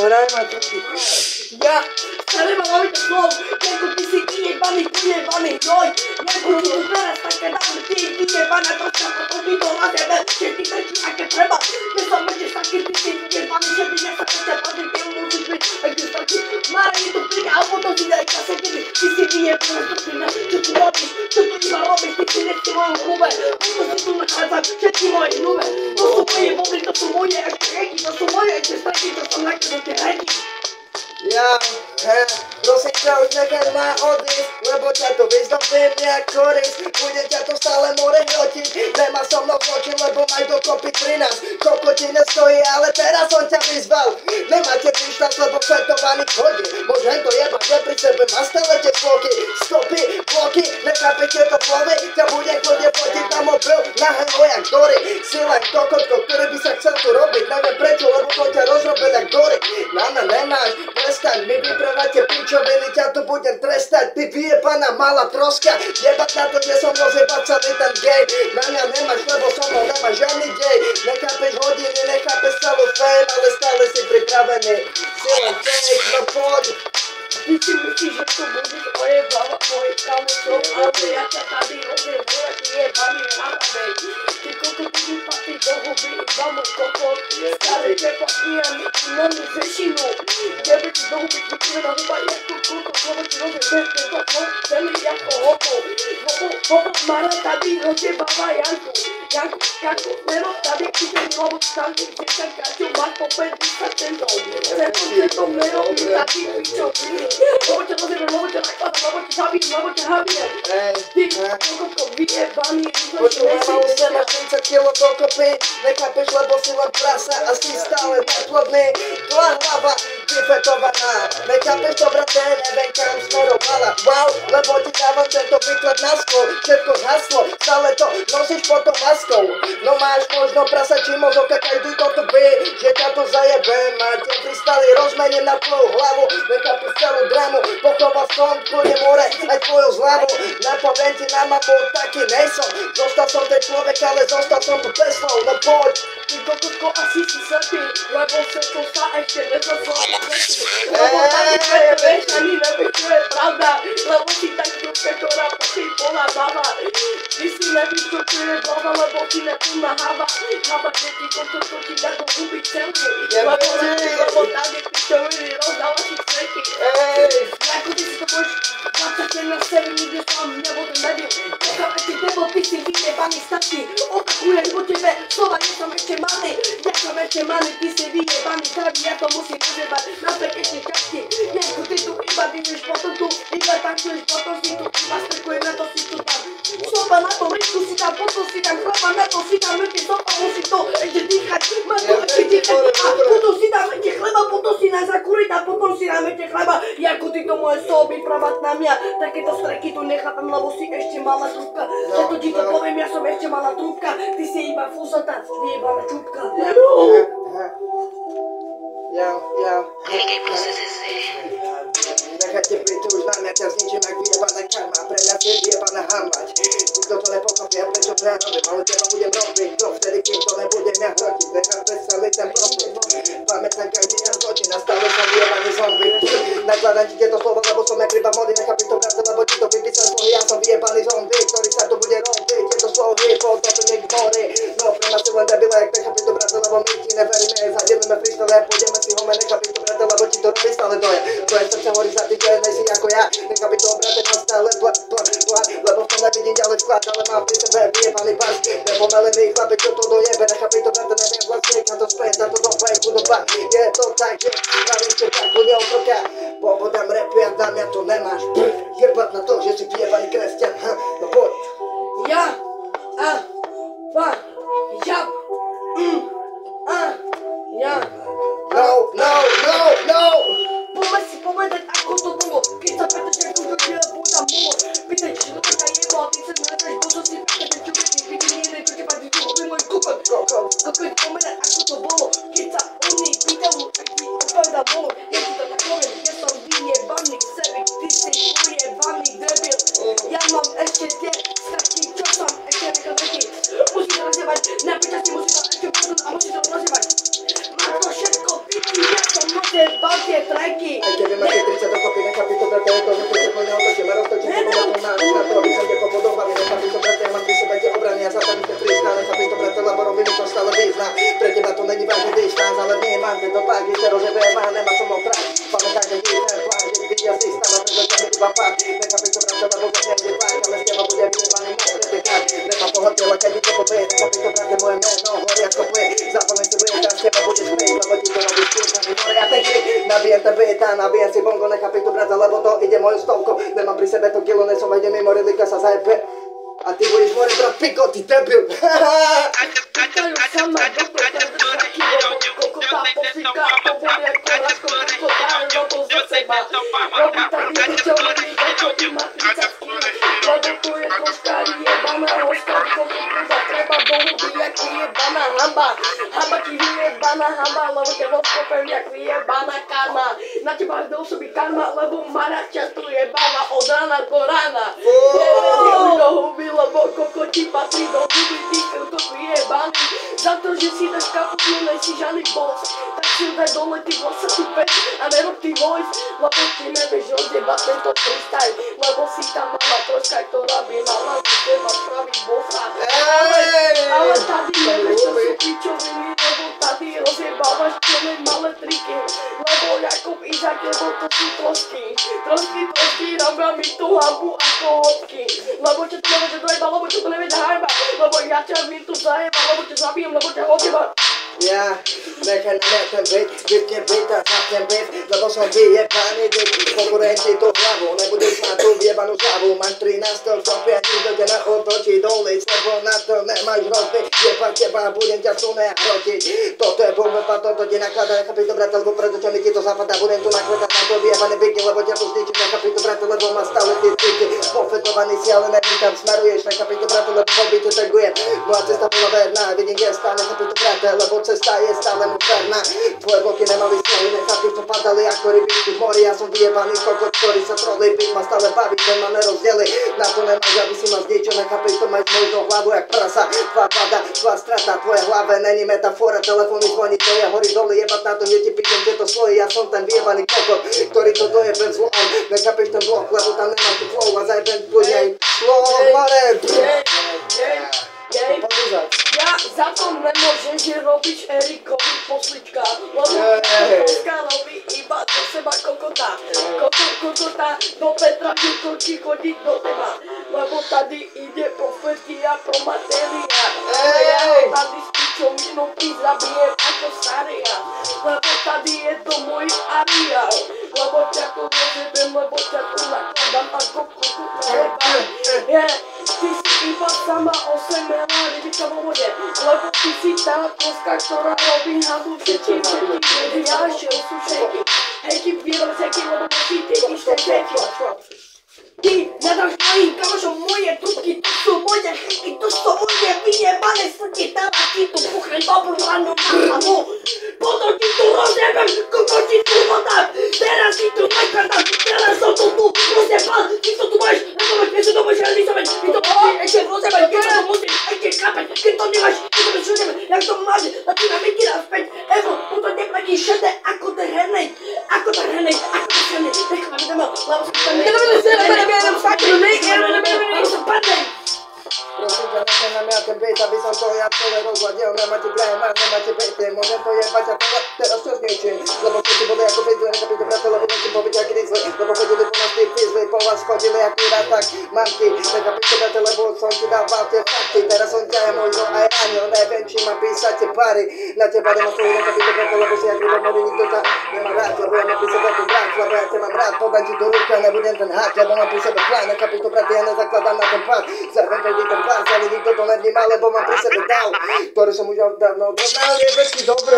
hraj ma taky. Ja, staré ma máme to slov, jako ty si vyjebaný, joj, jako ty tu teraz také dáme, ty je vyjebaná, troška potom mi to na tebe, že ty trčí aké treba, že sa môžeš taký, ty si vyjebaný, že ty nech sa trčia, patrí, ty musíš byť, ak ty stačí, Mara je tu príde, a potom si daj čase, ty si vyjebaná, čo tu robíš, čo tu iba robíš, ty si nechci mojom klube, potom si tu nachádzam všetky moje hnume, to sú moje bobry, to sú moje ešte reky, to sú moje ešte streky, to som nakazal tie reky. Ja, prosím ťa už nechaj ma odísť, lebo ťa to vyzdobím jak koris. Bude ťa to stále more hrotiť, nemá so mnou zločin, lebo maj dokopy 13. Koľko ti nestojí, ale teraz som ťa vyzval. Nemáte príšľad, lebo svetovaný chodí. Môžem to jebať, ja pri sebe má stále tie sloky. Stopy, bloky, nechápete to plovy, ťa bude kľudne fotiť na mobil, nahého jak Dory. Si len kokotko, ktorý by sa chcel tu robiť, neviem prečo, lebo to ťa rozrobil jak Dory. Na mňa nemáš, prestaň, my vyprávate pičoviny, ťa tu budem trestať, ty vyjebaná malá troska, jebať na to, že som rozjebať celý ten gej, na mňa nemáš, lebo so mnou nemáš žiadny dej, nechápeš hodiny, nechápeš celú fame, ale stále si pripravený, si len fake, no poď. Ty si myslíš, že to budeš ojebava mojich kamošov, ale ja ťa tady rozjebujem, jak jebaný hravej. Ty koko, ty mi patrí do huby, iba môj kokot, stále preplatím na mňu řešinu. Jebe ti do huby, vykrvená huba, jako kokot, lebo ti rozjebem tento klop celý jako hopo. Hopo, Mara tady rozjebava Janku. Janku, Nero tady chytený, lebo tam je ten Kaťo, máš po 50 centov. Centom Nero, mi tady pičoviny. Lebo ťa rozjebem, lebo ťa nakladám, lebo ťa zabijem, lebo ťa habijem. Ty kokotko vyjebaný, Počúvaj ma, už nemáš 30 kilo dokopy, nechápeš, lebo si len prasa a si stále neplodný. Tvoja hlava vyfetovaná, nechápeš to, brate, neviem kam smerovala. Wow, lebo ti dávam tento výklad na skôr, všetko zhaslo, stále to nosíš pod tou maskou. No máš možno prasačí mozog, a každý to tu vie, že ťa tu zajebem a tie kristály rozmením na tvoju hlavu. Nechápeš celú dramu, pochoval som kľudne more aj tvoju zľavu. Napoviem ti na mamu, taký nejsom, zostal som ten človek, ale zostal som tu bez slov, no poď. Ty kokotko, asi si slepý, lebo všetko sa ešte nezaslová slepý. Lebo tady vieš, ani nevieš, čo je pravda, lebo si tak troška ktorá počej plná baba. Ty si nevíš, čo je baba, lebo ti neplná hava. Hava, že ti kokotko ti dá do huby celý. Lebo tady pičoviny rozdáva si streky. Jako ty si to môžeš 20 na 7, nikde som nebudem nebil. Nechám ešte tebo, ty si vyjebaný stačí. Opakujem po tebe, slova nie som ešte malý. Ja som ešte malý, ty si vyjebaný starý, ja to musím rozjebať na pekečne časti. Jako ty tu iba vyješ, potom tu iba tankuješ, potom si tu iba strkuje, na to si tu tam. Sopa na tom risku si tam, potom si tam chlapa, na to si tam mŕte, sopa musí to ešte dýchať, má to ešte dýchať. A potom si tam mŕte chleba, potom si nás zakúriť a potom si nám mŕte chleba. Jako ty to môžeš soby pravať na mňa, takéto streky tu nechápam, lebo si ešte malá trúbka. Preto ti to poviem, ja som ešte malá trúbka, ty si iba fúzata, vyjebaná čúbka. Nechajte príť už na mňa, ťa zničím jak vyjebaná karma, pre mňa si je vyjebaná hamlať. Nikto to nepochopia, prečo to ja robím, ale teba budem robiť, no vtedy kým to nebudem ja hrotiť, nechápeš celý ten profil. Pamätám každý deň zločin a stále som vyjebaný zombie. Nakladám ti tieto slova, lebo som jak ryba vody, nechápeš to brate, lebo ti to vypísam slohy, ja som vyjebaný zombie, ktorý sa tu bude robiť, tieto slohy potopený k mori. No pre nás si len debile, jak nechápeš to brate, lebo my ti neveríme, zadelíme freestyle, pôjdeme si home, nechápeš to brate, lebo ti to robí stále doje. Tvoje srdce horí za ty, že nejsi ako ja, nechápeš to brate, mám stále plán, lebo v tom nevidím ďalej vklad, ale mám pri sebe vyjebaný bars, nepomelený chlapec, čo to dojebe, nechápeš to brate, neviem vlastne, kam to späť, táto doba je chudoba, je to tak, že pravím ti tak, ľudia otroka, pobodám repy a na mňa to nemáš, jebať na to, že si vyjebaný kresťan, no poď. Ja, No. Poďme si povedať, ako to bolo, keď sa pýtaš, ako to diela, pôjda molo. Pýtaj, či to taká jebo, a ty sa nedáš, bo som si pýtaš, čo keď ty vidí jeden, čo teba ty hovorí môj kokot. Kokot, povedať, ako to bolo, keď sa oni pýtajú, tak ti odpovedá bolo. Ja ti to tak poviem, ja som vyjebaný sevik, ty si pojebaný debil. Ja mám ešte tie strašky, čo som ešte nechal veky. Musíš rozjebať, na pýtaš si musíš to ešte pozrieť a musíš to rozjebať. Má to všetko, ty Máte tie tracky. Aj keby máte 30 dokopy, nechápi to, brate, je to, že keď poďme otočím a roztočím to na to, aby som ťa podobali, nechápi to, brate, ja mám pri sebe tie obrany, ja sa tam ešte prístal, nechápi to, brate, lebo robím to stále význa, pre teba to není vážne dýštanc, ale vnímam, že to páky, že rozjebuje ma, nemá so mnou trať, pamätaj, že nie je ten plán, že vidia si stále, preto ťa mi iba pár, nechápi to, brate, lebo to nie je plán, ale s teba bude vyjebaný môj pretekár, nemá pohotela, keď ti to povie, nechápi to, brate, moje meno, horí ako plyn, zapomň si bude, tam s teba budeš plyn, lebo ti to robíš tiežaný, more a ten krik, nabijem ten beat, nabijem si bongo, nechápi to, brate, lebo to ide moju stovku, nemám pri sebe to kilo, nesom, ide mimo rilika sa zajebe. A ty budeš more brať piko, ty debil! Pýtajú sama doktor, taký kokotá posíka, to bude ako rasko, kokotá, lebo za seba. Robí tady niečo, ty má 30 kg, lebo tu je troška jebaná hoška, kokotá, treba Bohu byť, jak vyjebaná hamba. Hamba ti vyjebaná hamba, lebo ťa rozkopem, jak vyjebaná karma. Na teba dôsobí karma, lebo Mara ťa tu jebáva od rána do rána. Lebo kokoti patrí do huby, ty kokot vyjebaný. Za to, že si dáš kaputnú, nejsi žádný boss. Tak si daj dole ty vlasatý pes a nerob ty voice. Lebo ty nevieš rozjebať tento freestyle. Lebo si tam mala troška, ktorá by mala z teba spraviť bossa. Ale tady nevieš, čo sú pičoviny, lebo tady rozjebávaš celé malé triky. Lebo Jakub Izák, lebo to sú trošky. Trošky robia mi tú hambu ako hopky. Lebo ťa to nevieš dojeba, lebo ťa to nevieš hajba. Lebo ja ťa mi tu zajeba, lebo ťa zabijem, lebo ťa odjeba. Ja, nechaj na mňa ten beat, vypne beat a zapnem beat, lebo som vyjebaný beat, konkurenci tú hlavu, nebudeš mať tú vyjebanú hlavu, máš 13 kopia, nikto ťa neotočí doliť, lebo na to nemáš rozbiť, jebať teba a budem ťa tu nehrotiť, toto je bomba, toto ti nakladá, nechápi to brate, lebo preto ťa mi ti to zapadá, budem tu nakladať na to vyjebané byky, lebo ťa tu zničím, nechápi to brate, lebo má stále tie tyky, pofetovaný si, ale nevím kam smeruješ, nechápi to brate, lebo v obyte tagujem, moja cesta bola verná, vidím gesta, nechápi to brate, lebo cesta je stále moderná. Tvoje boky nemali slohy, nechápi to padali ako rybičky v mori. Ja som vyjebaný kokot, ktorý sa trolí, byt ma stále baví, ten ma nerozdeli. Na to nemáš, aby si ma zničil, nechápi to, máš moju hlavu jak prasa. Tvá pada, tvá strata, tvoje hlave není metafora, telefóny zvoní, to je hory dole, jebať na to, že ti píšem tieto slohy. Ja som ten vyjebaný kokot, ktorý to dojebe zlom. Nechápiš ten blok, lebo tam nemá tu flow a zajebem kľudnej slovo, mare. Ja za to nemôžem, že robíš Erikovi poslička, lebo Kokotka robí iba do seba kokota. Kokota do Petra Jukoči chodí do teba, lebo tady ide profetia pro materia. Ja tady s pičovinou zabijem ako staria, lebo tady je to môj areál, lebo ťa tu rozjebem, lebo ťa tu nakladám ako kokota. Ty si iba sama osemela rybička vo vode, lebo ty si tá koska, ktorá robí hambu, všetky ďalšie sú šejky. Hejky, výrob seky, lebo musí ty isté šejky. Ty nedáš mojim kamošom moje trubky, to sú moje chyky, to sú moje vyjebané srti, dáva ti tu puchne dobrú ranu na hlavu. Potom ti tu rozjebem, kokoti tu vodám, teraz ti tu nakladám, teraz som to tu rozjebal, ty to tu máš, ešte to môžeš realizovať, ty to musíš ešte rozjebať, keď to musíš ešte chápať, keď to nemáš, keď to rozjebem, jak to máš, a ty na vykýra späť, Evo, potom neplatí šedé, ako ten hrenej, ako ten hrenej, necháme tam, lebo som tam Prosím ťa, nechaj na mňa ten beat, aby som to ja celé rozladil. Nemáte blém, nemáte bejty, môžem to jebať a teraz čo zničím. Lebo všetci boli ako fizli, nechápi to brate, lebo nechci povedať jak grizzly. Lebo chodili po nás tí fizli, po vás chodili akurát tak mamky. Nechápi to brate, lebo som ti dával tie fakty. Teraz som ťa možno aj ranil, neviem či ma písať tie pary. Na teba demonstrujú, nechápi to brate, lebo si jak ľudomori nikto ťa nemá rád. Lebo ja mám pri sebe tu brat, lebo ja ťa mám rád. Podať ti do ruky a nebudem ten hák, lebo mám pri sebe plán. Nechápi to brate, ja nezakladám na ten pár. Zároveň keď ten pár, ale nikto to nevníma, lebo mám pri sebe dal, ktorý som už dávno doznal, je veci dobré.